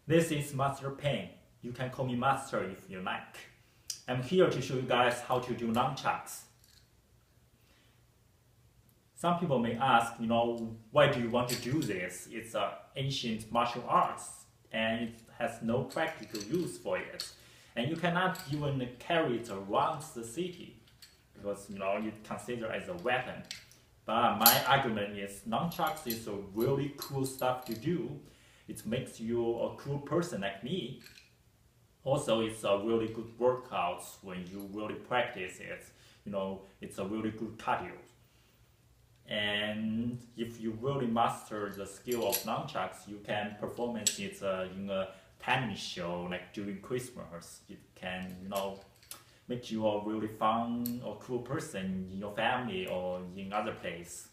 This is Master Pain. You can call me Master if you like. I'm here to show you guys how to do nunchucks. Some people may ask, why do you want to do this? It's an ancient martial arts and it has no practical use for it. And you cannot even carry it around the city because it's considered as a weapon. But my argument is nunchucks is a really cool stuff to do. It makes you a cool person like me. Also, it's a really good workout when you really practice it. It's a really good cardio. And if you really master the skill of nunchucks, you can perform it in a tennis show, like during Christmas. It can, make you a really fun or cool person in your family or in other place.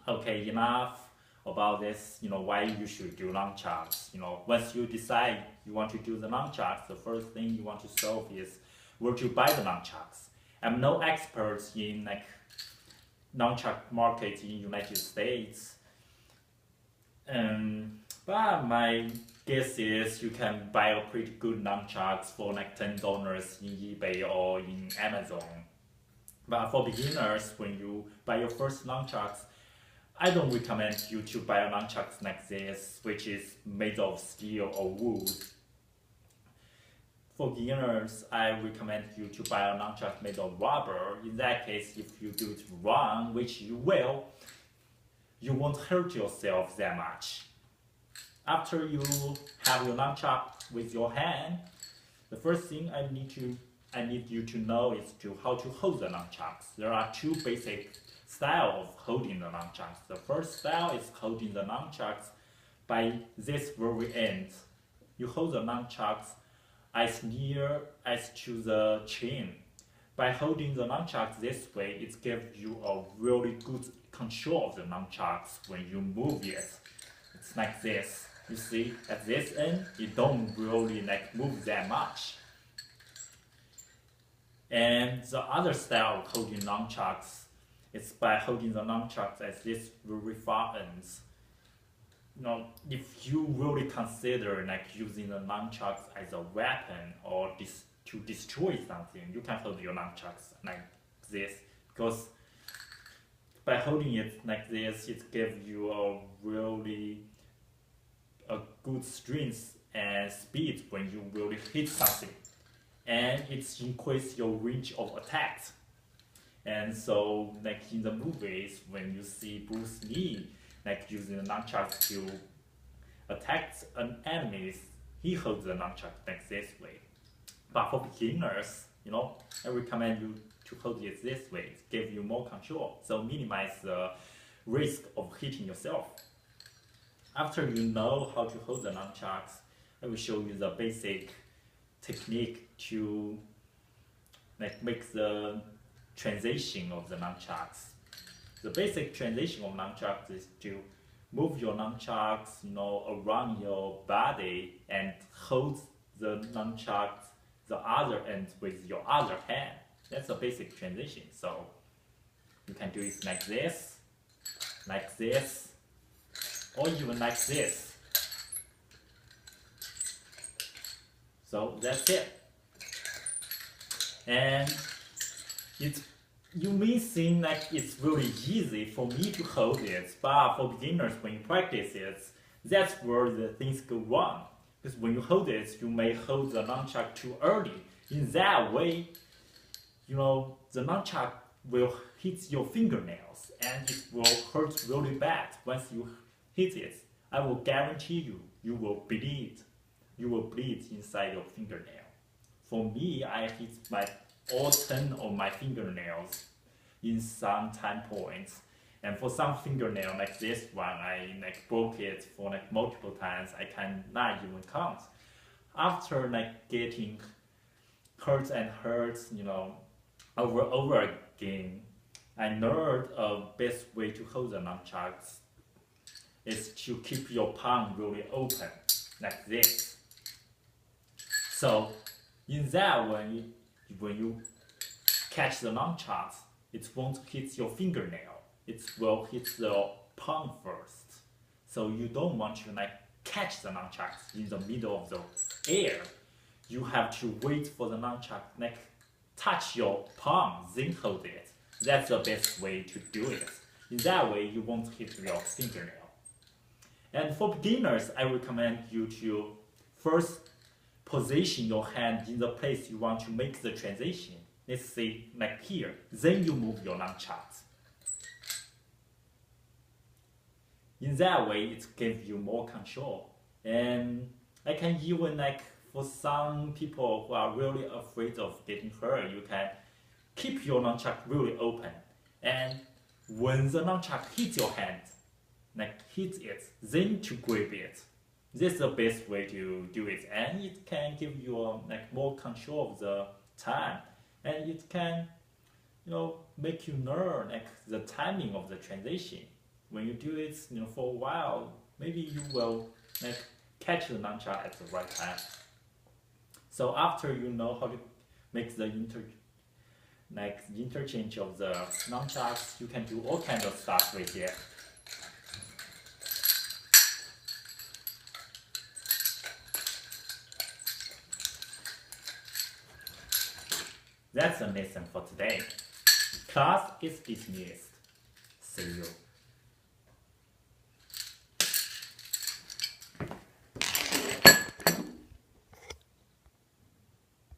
Okay, enough about this, why you should do nunchucks. Once you decide you want to do the nunchucks, the first thing you want to solve is where to buy the nunchucks. I'm no expert in nunchuck market in United States. But my guess is you can buy a pretty good nunchucks for $10 in eBay or in Amazon. But for beginners, when you buy your first nunchucks, I don't recommend you to buy a nunchucks like this, which is made of steel or wood. For beginners, I recommend you to buy a nunchuck made of rubber. In that case, if you do it wrong, which you will, you won't hurt yourself that much. After you have your nunchuck with your hand, the first thing I need you to know is how to hold the nunchucks. There are two basic styles of holding the nunchucks. The first style is holding the nunchucks by this very end. You hold the nunchucks as near as to the chin. By holding the nunchucks this way, it gives you a really good control of the nunchucks when you move it. It's like this. You see, at this end, you don't really move that much. And the other style of holding nunchucks is by holding the nunchucks at this very far ends. If you really consider using the nunchucks as a weapon or to destroy something, you can hold your nunchucks like this, because by holding it like this, it gives you a good strength and speed when you really hit something, and it increases your range of attack. And so, in the movies, when you see Bruce Lee using the nunchucks to attack an enemy, he holds the nunchuck like this way. But for beginners, I recommend you to hold it this way. It gives you more control, so minimize the risk of hitting yourself. After you know how to hold the nunchucks, I will show you the basic technique to make the transition of the nunchucks. The basic transition of nunchucks is to move your nunchucks, around your body and hold the nunchucks, the other end with your other hand. That's a basic transition. So you can do it like this, or even like this. So that's it. And you may think it's really easy for me to hold it, but for beginners, when you practice it, that's where the things go wrong. Because when you hold it, you may hold the nunchuck too early. In that way, the nunchuck will hit your fingernails and it will hurt really bad once you hit it. I will guarantee you will bleed. You will bleed inside your fingernail. For me, I hit all 10 of my fingernails in some time points. And for some fingernail like this one, I broke it for multiple times. I cannot even count. After getting hurt and hurt, over again, I learned a best way to hold the nunchucks is to keep your palm really open, like this. So in that way, when you catch the nunchucks, it won't hit your fingernail. It will hit the palm first. So you don't want to catch the nunchucks in the middle of the air, you have to wait for the nunchuck like touch your palm, then hold it. That's the best way to do it. In that way, you won't hit your fingernail. And for beginners, I recommend you to first position your hand in the place you want to make the transition. Let's say like here. Then you move your nunchucks. In that way, it gives you more control. And I can even like for some people who are really afraid of getting hurt, you can keep your nunchuck really open. And when the nunchuck hits your hand, like hit it, then to grab it. This is the best way to do it, and it can give you like more control of the time, and it can, make you learn like the timing of the transition. When you do it, for a while, maybe you will like catch the nunchuck at the right time. So after you know how to make the interchange of the nunchucks, you can do all kinds of stuff right here. That's the lesson for today. Class is dismissed. See you.